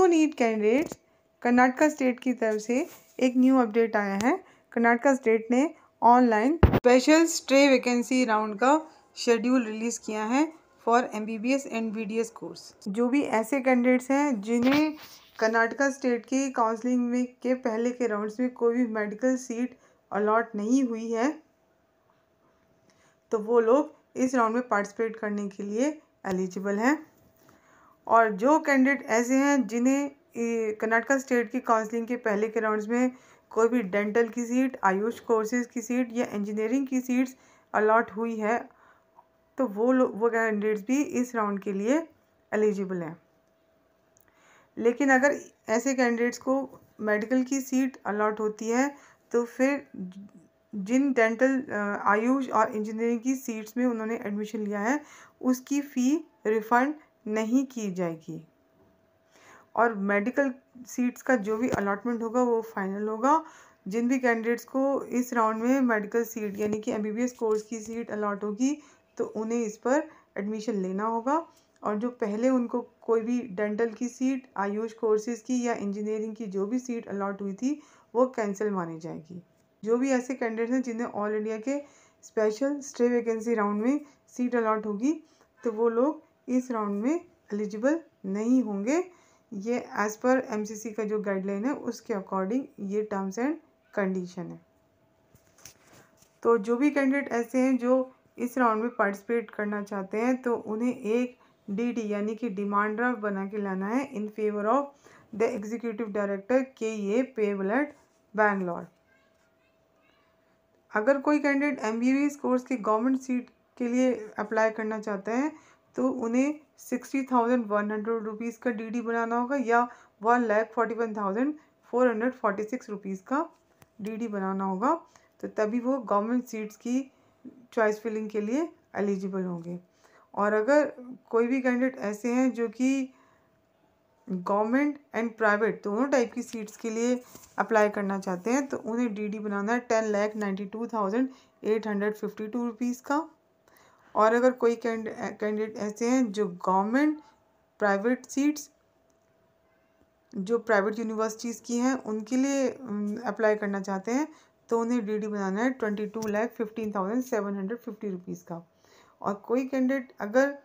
NEET candidates, Karnataka state की तरफ से एक न्यू अपडेट आया है। कर्नाटका स्टेट ने online special stay vacancy round का शेड्यूल रिलीज़ किया है for MBBS and BDS course. जो भी ऐसे कैंडिडेट्स हैं जिन्हें कर्नाटका स्टेट की काउंसलिंग में के पहले के राउंड्स में कोई भी मेडिकल सीट अलॉट नहीं हुई है, तो वो लोग इस राउंड में पार्टिसिपेट करने के लिए एलिजिबल हैं। और जो कैंडिडेट ऐसे हैं जिन्हें कर्नाटका स्टेट की काउंसलिंग के पहले के राउंड्स में कोई भी डेंटल की सीट, आयुष कोर्सेज की सीट या इंजीनियरिंग की सीट्स अलॉट हुई है, तो वो कैंडिडेट्स भी इस राउंड के लिए एलिजिबल हैं। लेकिन अगर ऐसे कैंडिडेट्स को मेडिकल की सीट अलॉट होती है, तो फिर जिन डेंटल, आयुष और इंजीनियरिंग की सीट्स में उन्होंने एडमिशन लिया है, उसकी फ़ी रिफ़ंड नहीं की जाएगी। और मेडिकल सीट्स का जो भी अलॉटमेंट होगा वो फाइनल होगा। जिन भी कैंडिडेट्स को इस राउंड में मेडिकल सीट यानी कि MBBS कोर्स की सीट अलॉट होगी, तो उन्हें इस पर एडमिशन लेना होगा। और जो पहले उनको कोई भी डेंटल की सीट, आयुष कोर्सेज की या इंजीनियरिंग की जो भी सीट अलॉट हुई थी, वो कैंसिल मानी जाएगी। जो भी ऐसे कैंडिडेट्स हैं जिन्हें ऑल इंडिया के स्पेशल स्टे वैकेंसी राउंड में सीट अलॉट होगी, तो वो लोग इस राउंड में एलिजिबल नहीं होंगे। ये एज़ पर MCC का जो गाइडलाइन है उसके अकॉर्डिंग ये टर्म्स एंड कंडीशन है। तो जो भी कैंडिडेट ऐसे हैं जो इस राउंड में पार्टिसिपेट करना चाहते हैं, तो उन्हें एक DD यानी कि डिमांड ड्राफ्ट बना के लाना है in favour of the executive director KEA payable eight Bangalore. अगर कोई कैंडिडेट MBBS कोर्स की गवर्नमेंट सीट के लिए अप्लाई करना चाहते हैं, तो उन्हें 60,100 रुपीज़ का DD बनाना होगा या 1,41,446 रुपीज़ का DD बनाना होगा, तो तभी वो गवर्नमेंट सीट्स की चॉइस फिलिंग के लिए एलिजिबल होंगे। और अगर कोई भी कैंडिडेट ऐसे हैं जो कि गवर्नमेंट एंड प्राइवेट दोनों टाइप की सीट्स के लिए अप्लाई करना चाहते हैं, तो उन्हें DD बनाना है 10,92,852 रुपीज़ का। और अगर कोई कैंडिडेट ऐसे हैं जो गवर्नमेंट प्राइवेट सीट्स जो प्राइवेट यूनिवर्सिटीज़ की हैं उनके लिए अप्लाई करना चाहते हैं, तो उन्हें DD बनाना है 22,15,750 रुपीज़ का। और कोई कैंडिडेट अगर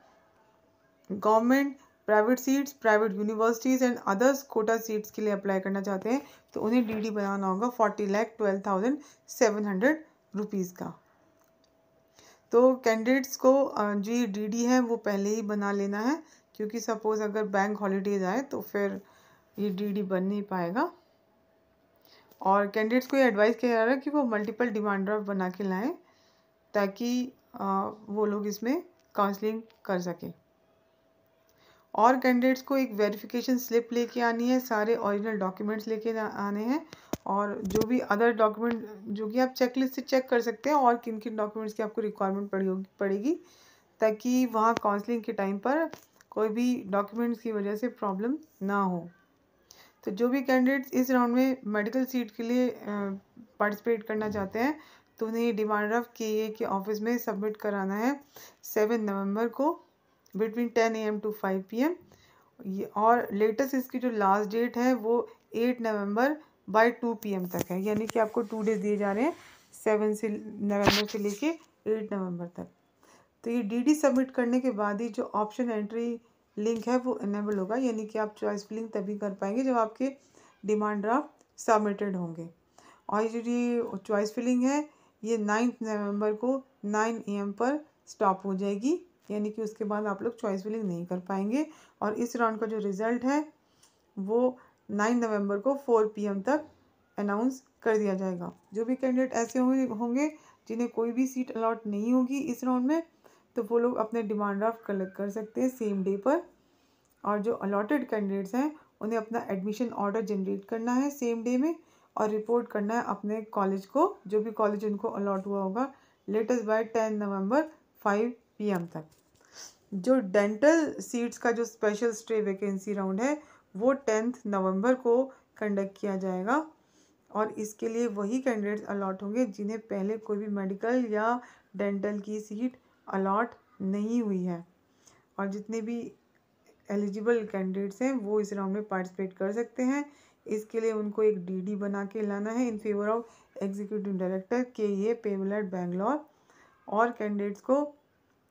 government private seats, private universities and others Kota seats के लिए अप्लाई करना चाहते हैं, तो उन्हें DD बनाना होगा 40,12,700 रुपीज़ का। तो कैंडिडेट्स को जो ये DD है वो पहले ही बना लेना है, क्योंकि सपोज़ अगर बैंक हॉलीडेज आए तो फिर ये DD बन नहीं पाएगा। और कैंडिडेट्स को ये एडवाइस किया जा रहा है कि वो मल्टीपल डिमांड ड्राफ्ट बना के लाएं, ताकि वो लोग इसमें काउंसलिंग कर सकें। और कैंडिडेट्स को एक वेरिफिकेशन स्लिप लेके आनी है, सारे ओरिजिनल डॉक्यूमेंट्स लेके आने हैं, और जो भी अदर डॉक्यूमेंट जो कि आप चेकलिस्ट से चेक कर सकते हैं और किन किन डॉक्यूमेंट्स की आपको रिक्वायरमेंट पड़ेगी, ताकि वहाँ काउंसलिंग के टाइम पर कोई भी डॉक्यूमेंट्स की वजह से प्रॉब्लम ना हो। तो जो भी कैंडिडेट्स इस राउंड में मेडिकल सीट के लिए पार्टिसिपेट करना चाहते हैं, तो उन्हें डिमांड ड्राफ्ट KEA के ऑफिस में सबमिट कराना है 7 नवंबर को बिटवीन 10 AM to 5 PM। और लेटेस्ट इसकी जो लास्ट डेट है वो 8 नवंबर बाय 2 PM तक है, यानी कि आपको 2 डेज दिए जा रहे हैं, 7 नवंबर से लेके 8 नवंबर तक। तो ये DD सबमिट करने के बाद ही जो ऑप्शन एंट्री लिंक है वो इनेबल होगा, यानी कि आप चॉइस फिलिंग तभी कर पाएंगे जब आपके डिमांड ड्राफ्ट सबमिटेड होंगे। और ये जो चॉइस फिलिंग है ये 9 नवंबर को 9 AM पर स्टॉप हो जाएगी, यानी कि उसके बाद आप लोग चॉइस फिलिंग नहीं कर पाएंगे। और इस राउंड का जो रिज़ल्ट है वो 9 नवंबर को 4 PM तक अनाउंस कर दिया जाएगा। जो भी कैंडिडेट ऐसे होंगे जिन्हें कोई भी सीट अलॉट नहीं होगी इस राउंड में, तो वो लोग अपने डिमांड ड्राफ्ट कलेक्ट कर सकते हैं सेम डे पर। और जो अलॉटेड कैंडिडेट्स हैं उन्हें अपना एडमिशन ऑर्डर जनरेट करना है सेम डे में, और रिपोर्ट करना है अपने कॉलेज को, जो भी कॉलेज उनको अलॉट हुआ होगा, लेटेस्ट बाय 10 नवंबर 5 PM तक। जो डेंटल सीट्स का जो स्पेशल स्टे वैकेंसी राउंड है वो 10 नवंबर को कंडक्ट किया जाएगा, और इसके लिए वही कैंडिडेट्स अलॉट होंगे जिन्हें पहले कोई भी मेडिकल या डेंटल की सीट अलॉट नहीं हुई है। और जितने भी एलिजिबल कैंडिडेट्स हैं वो इस राउंड में पार्टिसिपेट कर सकते हैं। इसके लिए उनको एक डीडी बना के लाना है in favour of executive director KEA payable eight Bangalore, और कैंडिडेट्स को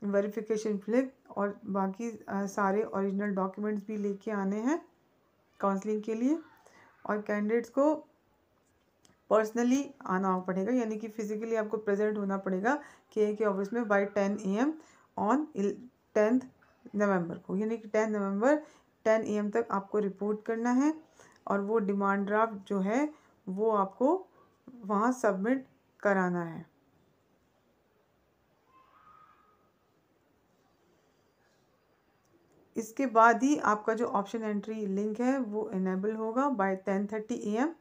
वेरिफिकेशन स्लिप और बाकी सारे ओरिजिनल डॉक्यूमेंट्स भी लेके आने हैं काउंसलिंग के लिए। और कैंडिडेट्स को पर्सनली आना पड़ेगा, यानी कि फिजिकली आपको प्रेजेंट होना पड़ेगा KEA के ऑफिस में बाय 10 AM ऑन 10 नवंबर को, यानी कि 10 नवंबर 10 AM तक आपको रिपोर्ट करना है। और वो डिमांड ड्राफ्ट जो है वो आपको वहाँ सबमिट कराना है। इसके बाद ही आपका जो ऑप्शन एंट्री लिंक है वो इनेबल होगा बाय 10:30 AM।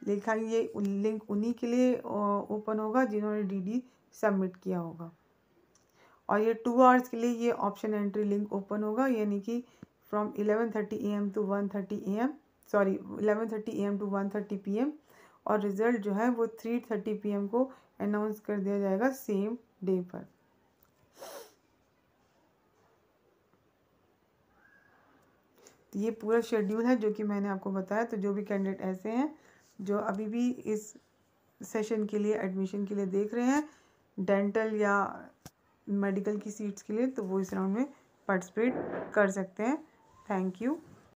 लिखा ये लिंक उन्हीं के लिए ओपन होगा जिन्होंने DD सबमिट किया होगा। और ये 2 आवर्स के लिए ये ऑप्शन एंट्री लिंक ओपन होगा, यानी कि from 11:30 AM to 1:30 AM, sorry 11:30 AM to 1:30 PM। और रिज़ल्ट जो है वो 3:30 PM को अनाउंस कर दिया जाएगा सेम डे पर। ये पूरा शेड्यूल है जो कि मैंने आपको बताया। तो जो भी कैंडिडेट ऐसे हैं जो अभी भी इस सेशन के लिए एडमिशन के लिए देख रहे हैं डेंटल या मेडिकल की सीट्स के लिए, तो वो इस राउंड में पार्टिसिपेट कर सकते हैं। Thank you.